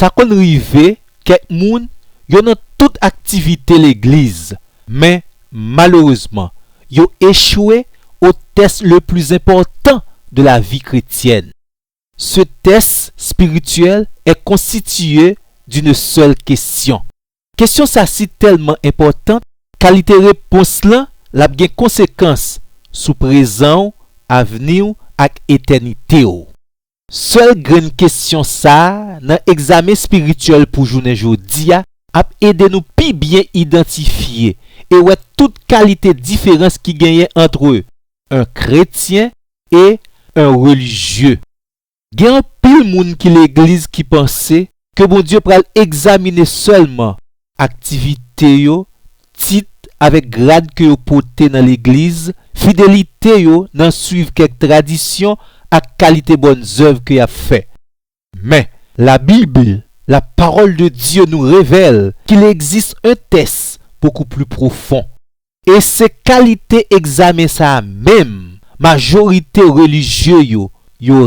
Ça qu'on rive, quelques moun, yo dans toute activité l'église, mais malheureusement, yo échoué au test le plus important de la vie chrétienne. Ce test spirituel est constitué d'une seule question. Question ça si tellement importante, qualité réponse là, la bien conséquence sous présent, avenir et éternité. Seule grande question ça, dans examen spirituel pour journée jodi a aider nous pi bien identifier et ouais toute qualité différence qui gagne entre un chrétien et un religieux. Il y a un pile moun qui l'église qui pensait que bon Dieu pral examiner seulement activité yo, titre avec grade que yo porté dans l'église, fidélité yo dans suivre quelques traditions à qualité bonnes œuvres que y a fait. Mais la Bible, la parole de Dieu nous révèle qu'il existe un test beaucoup plus profond. Et ces qualités examen ça même, majorité religieux yo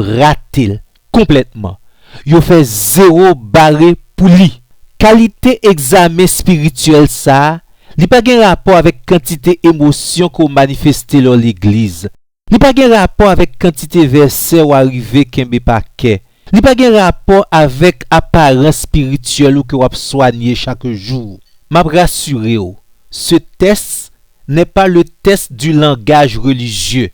raté complètement. Yo fait zéro barré pour lui. Qualité examen spirituel ça, li pas gen rapport avec quantité émotion qu'on manifeste dans l'église. Li pas gen rapport avec quantité verset ou arrivé kembe paquet. Li pas gen rapport avec apparence spirituelle ou que ou soigner chaque jour. M'a rassuré ou, ce test n'est pas le test du langage religieux,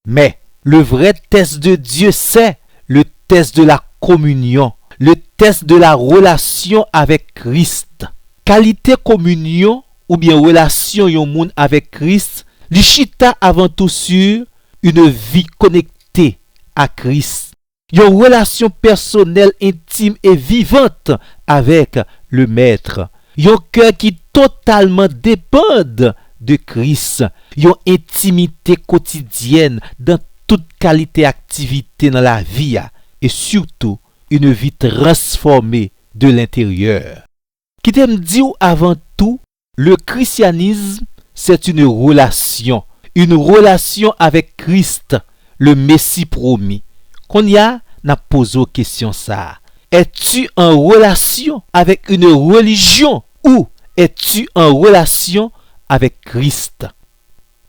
mais le vrai test de Dieu, c'est le test de la communion, le test de la relation avec Christ. Qualité communion ou bien relation yon moun avec Christ, li chita avant tout sur une vie connectée à Christ. Yon relation personnelle, intime et vivante avec le Maître. Yon cœur qui totalement dépend de Christ. Yon intimité quotidienne dans toute qualité activité dans la vie. Et surtout, une vie transformée de l'intérieur. Qui t'aime dire avant tout, le christianisme, c'est une relation avec Christ, le Messie promis. Qu'on y a, n'a posé question ça. Es-tu en relation avec une religion ou es-tu en relation avec Christ?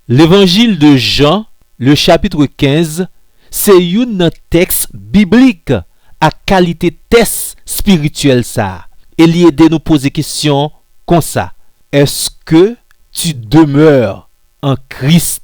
L'évangile de Jean, le chapitre 15, c'est un texte biblique à qualité test spirituel ça. Et il de nous poser question comme ça. Est-ce que tu demeures en Christ?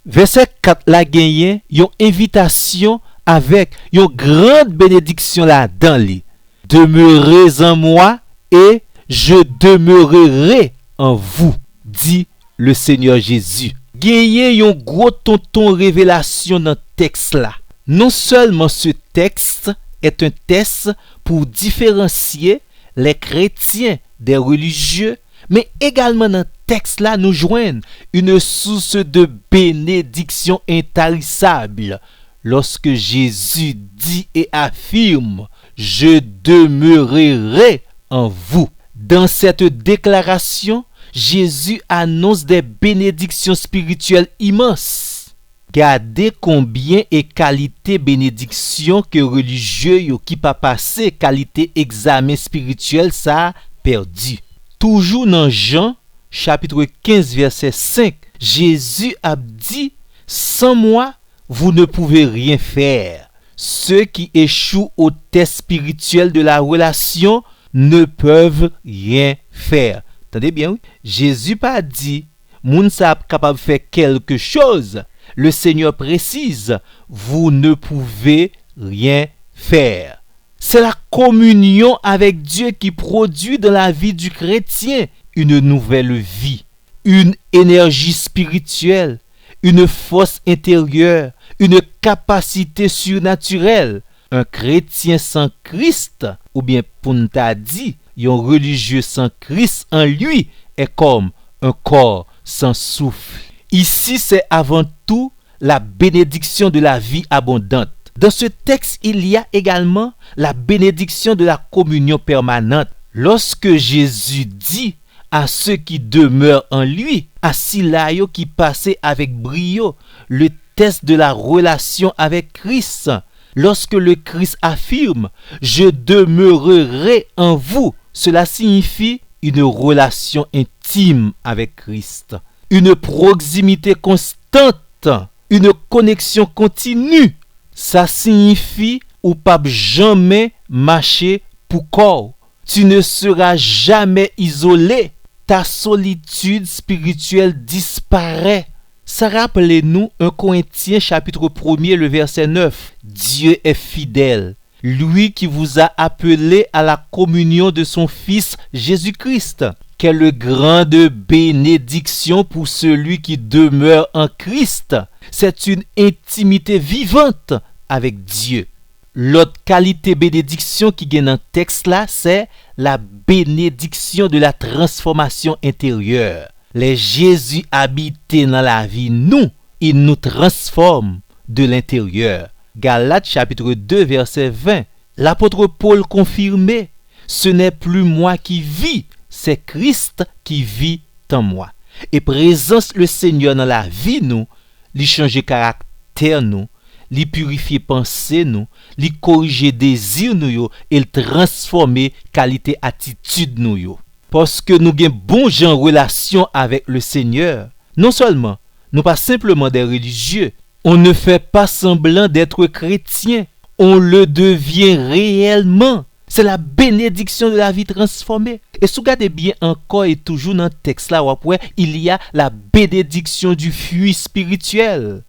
Verset 4 la gagne une invitation avec une grande bénédiction là-dedans li. Demeurez en moi et je demeurerai en vous, dit le Seigneur Jésus. Gagne un gros tonton révélation dans texte là. Non seulement ce texte est un test pour différencier les chrétiens des religieux, mais également dans le texte là nous joignent une source de bénédiction intarissable. Lorsque Jésus dit et affirme « Je demeurerai en vous ». Dans cette déclaration, Jésus annonce des bénédictions spirituelles immenses. Gardez combien et qualité bénédiction que religieux qui pas passé qualité examen spirituel ça a perdu. Toujours dans Jean chapitre 15 verset 5, Jésus a dit « Sans moi, vous ne pouvez rien faire. Ceux qui échouent au test spirituel de la relation ne peuvent rien faire. » Attendez bien, oui? Jésus pas dit « Moun sa capable de faire quelque chose. » Le Seigneur précise « Vous ne pouvez rien faire. » C'est la communion avec Dieu qui produit dans la vie du chrétien une nouvelle vie, une énergie spirituelle, une force intérieure, une capacité surnaturelle. Un chrétien sans Christ, ou bien pour nous dit, un religieux sans Christ en lui est comme un corps sans souffle. Ici, c'est avant tout la bénédiction de la vie abondante. Dans ce texte, il y a également la bénédiction de la communion permanente. Lorsque Jésus dit à ceux qui demeurent en lui, à Silayo qui passait avec brio le test de la relation avec Christ, Lorsque le Christ affirme « Je demeurerai en vous », cela signifie une relation intime avec Christ, une proximité constante, une connexion continue. Ça signifie ou pas jamais marcher pour corps. Tu ne seras jamais isolé. Ta solitude spirituelle disparaît. Ça rappelez-nous 1 Corinthiens chapitre 1er, le verset 9. Dieu est fidèle, lui qui vous a appelé à la communion de son Fils Jésus-Christ. Quelle grande bénédiction pour celui qui demeure en Christ. C'est une intimité vivante avec Dieu. L'autre qualité bénédiction qui gagne dans le texte là, c'est la bénédiction de la transformation intérieure. Les Jésus habités dans la vie, il nous transforme de l'intérieur. Galates chapitre 2 verset 20. L'apôtre Paul confirmait, ce n'est plus moi qui vis, c'est Christ qui vit en moi. Et présence le Seigneur dans la vie lui changer caractère lui purifier pensée lui corriger désir et le transformer qualité attitude Parce que nous avons bon genre relation avec le Seigneur, non seulement nous pas simplement des religieux, on ne fait pas semblant d'être chrétien, on le devient réellement. C'est la bénédiction de la vie transformée. Et si vous regardez bien encore et toujours dans le texte là, il y a la bénédiction du fruit spirituel.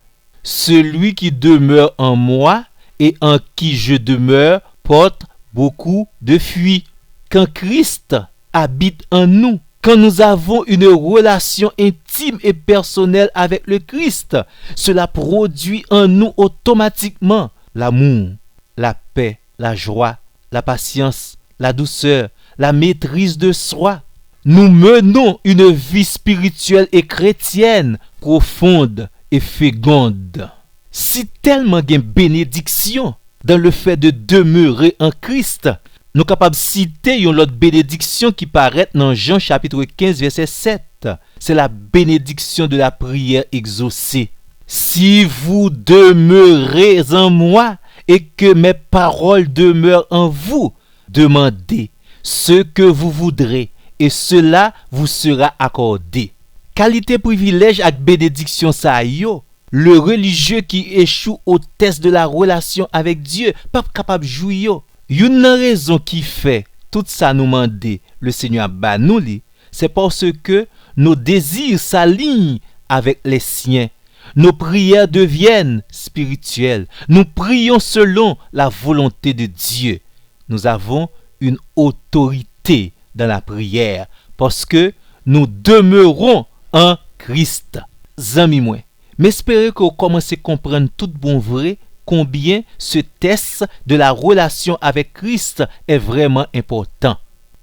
Celui qui demeure en moi et en qui je demeure porte beaucoup de fruits. Quand Christ habite en nous, quand nous avons une relation intime et personnelle avec le Christ, cela produit en nous automatiquement l'amour, la paix, la joie, la patience, la douceur, la maîtrise de soi. Nous menons une vie spirituelle et chrétienne profonde et féconde. Si tellement il y a une bénédiction dans le fait de demeurer en Christ, nous sommes capables de citer une autre bénédiction qui paraît dans Jean chapitre 15 verset 7. C'est la bénédiction de la prière exaucée. Si vous demeurez en moi et que mes paroles demeurent en vous, demandez ce que vous voudrez et cela vous sera accordé. Qualité privilège avec bénédiction ça yo. Le religieux qui échoue au test de la relation avec Dieu, pas capable de jouer. Une raison qui fait tout ça nous demander le Seigneur ba nous li, c'est parce que nos désirs s'alignent avec les siens. Nos prières deviennent spirituelles. Nous prions selon la volonté de Dieu. Nous avons une autorité dans la prière parce que nous demeurons en Christ. Zami moi, m'espérer que vous commencez à comprendre tout bon vrai combien ce test de la relation avec Christ est vraiment important.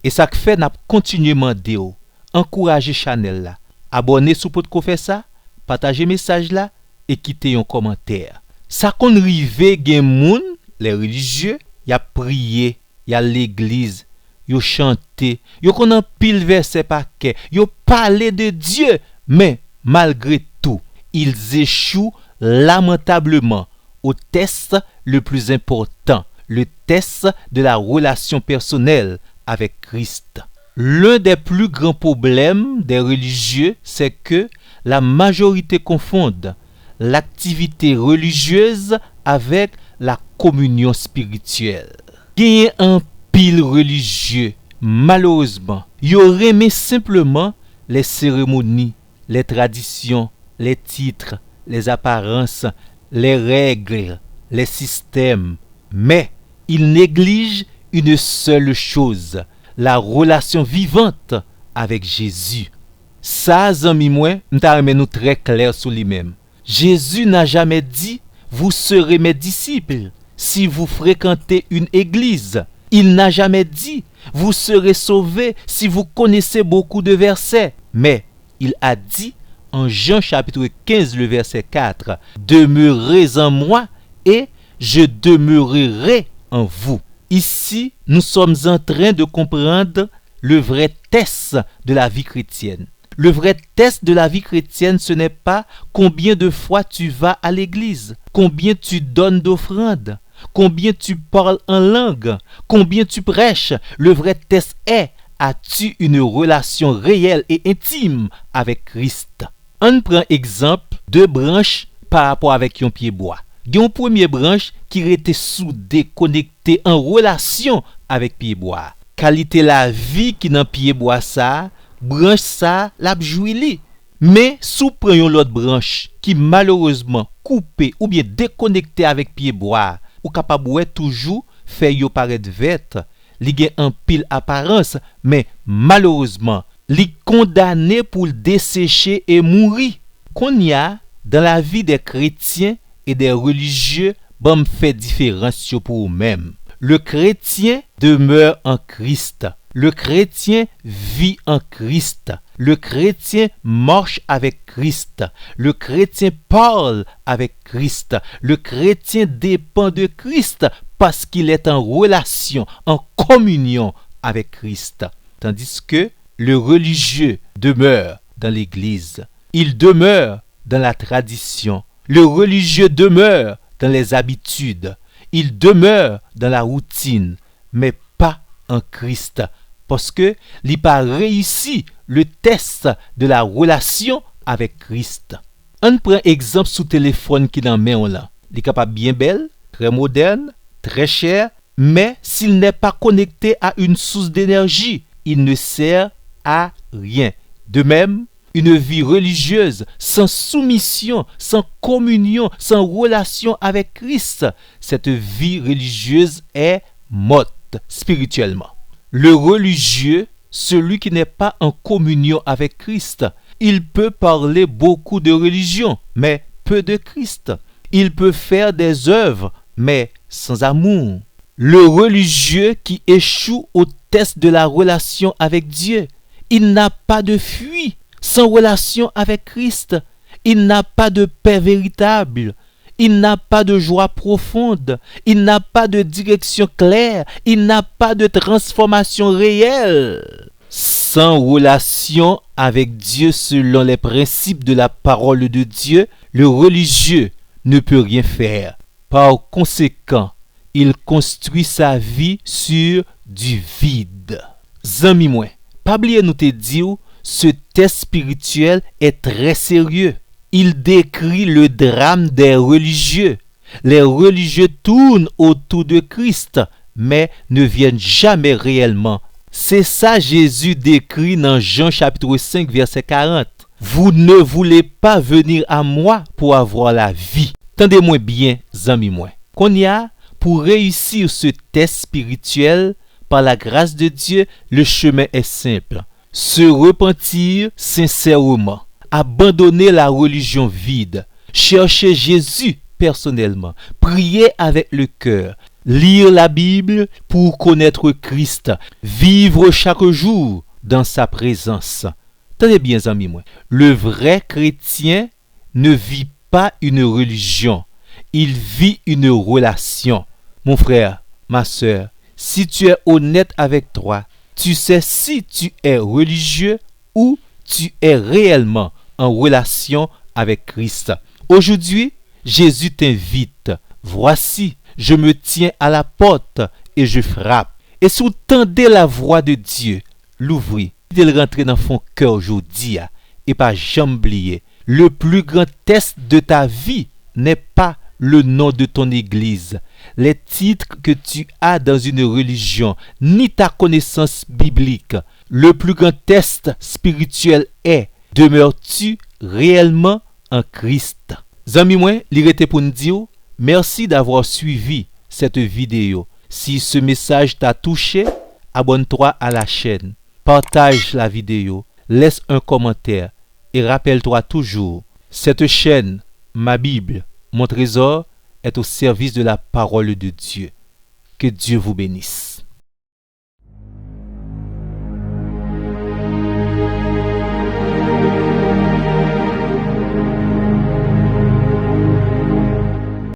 Et ça fait n'a continuellement de encourager Chanel là, abonner sous pour faire ça, partager message là et quitter un commentaire. Ça qu'on rive gen moun, les religieux, y a prié, y a l'église, y a chanté, y a qu'on en pile verset paquet, y a parlé de Dieu, mais malgré tout, ils échouent lamentablement au test le plus important, le test de la relation personnelle avec Christ. L'un des plus grands problèmes des religieux, c'est que la majorité confondent l'activité religieuse avec la communion spirituelle. Il y a un pile religieux, malheureusement, il aurait aimé simplement les cérémonies, les traditions, les titres, les apparences, les règles, les systèmes, mais il néglige une seule chose, la relation vivante avec Jésus. Ça, zami moi, nous très clair sur lui-même. Jésus n'a jamais dit « Vous serez mes disciples si vous fréquentez une église ». Il n'a jamais dit « Vous serez sauvés si vous connaissez beaucoup de versets ». Mais il a dit en Jean chapitre 15, le verset 4, « Demeurez en moi et je demeurerai en vous ». Ici, nous sommes en train de comprendre le vrai test de la vie chrétienne. Le vrai test de la vie chrétienne, ce n'est pas combien de fois tu vas à l'église, combien tu donnes d'offrandes, combien tu parles en langue, combien tu prêches. Le vrai test est: as-tu une relation réelle et intime avec Christ? On prend exemple deux branches par rapport avec un pied bois. Il y a une première branche qui était soudée, connectée en relation avec pied bois. Qualité la vie qui dans pied bois ça, branche ça l'a jouili. Mais sous prenons l'autre branche qui malheureusement coupée ou bien déconnectée avec pied bois, ou capable toujours faire yo paraître verte, li gen en pile apparence, mais malheureusement, li condamné pour le dessécher et mourir. Qu'on y a dans la vie des chrétiens et des religieux, bon fait différence pour eux-mêmes. Le chrétien demeure en Christ. Le chrétien vit en Christ. Le chrétien marche avec Christ. Le chrétien parle avec Christ. Le chrétien dépend de Christ parce qu'il est en relation, en communion avec Christ. Tandis que le religieux demeure dans l'Église. Il demeure dans la tradition. Le religieux demeure dans les habitudes. Il demeure dans la routine, mais pas en Christ. Parce que il n'a pas réussi le test de la relation avec Christ. On prend exemple sous téléphone qui dans main là. Il est capable bien belle, très moderne, très cher, mais s'il n'est pas connecté à une source d'énergie, il ne sert à rien. De même, une vie religieuse sans soumission, sans communion, sans relation avec Christ, cette vie religieuse est morte spirituellement. Le religieux, celui qui n'est pas en communion avec Christ, il peut parler beaucoup de religion, mais peu de Christ. Il peut faire des œuvres, mais sans amour. Le religieux qui échoue au test de la relation avec Dieu, il n'a pas de fuite sans relation avec Christ. Il n'a pas de paix véritable. Il n'a pas de joie profonde. Il n'a pas de direction claire. Il n'a pas de transformation réelle. Sans relation avec Dieu selon les principes de la parole de Dieu, le religieux ne peut rien faire. Par conséquent, il construit sa vie sur du vide. Zami moi, pas oublier nous te dire, ce test spirituel est très sérieux. Il décrit le drame des religieux. Les religieux tournent autour de Christ, mais ne viennent jamais réellement. C'est ça Jésus décrit dans Jean chapitre 5 verset 40. Vous ne voulez pas venir à moi pour avoir la vie. Tendez-moi bien, amis moi. Qu'on y a pour réussir ce test spirituel, par la grâce de Dieu, le chemin est simple. Se repentir sincèrement. Abandonner la religion vide. Chercher Jésus personnellement. Prier avec le cœur. Lire la Bible pour connaître Christ. Vivre chaque jour dans sa présence. Tenez bien, amis moi. Le vrai chrétien ne vit pas une religion. Il vit une relation. Mon frère, ma sœur, si tu es honnête avec toi, tu sais si tu es religieux ou tu es réellement en relation avec Christ. Aujourd'hui, Jésus t'invite. Voici, je me tiens à la porte et je frappe. Et si vous tendez la voix de Dieu, l'ouvrez. Il rentre dans ton cœur aujourd'hui et pas jamais oublier. Le plus grand test de ta vie n'est pas le nom de ton église, les titres que tu as dans une religion, ni ta connaissance biblique. Le plus grand test spirituel est: demeures-tu réellement en Christ? Zami moi, il était pour nous dire merci d'avoir suivi cette vidéo. Si ce message t'a touché, abonne-toi à la chaîne, partage la vidéo, laisse un commentaire et rappelle-toi toujours, cette chaîne, ma Bible, mon trésor, est au service de la parole de Dieu. Que Dieu vous bénisse.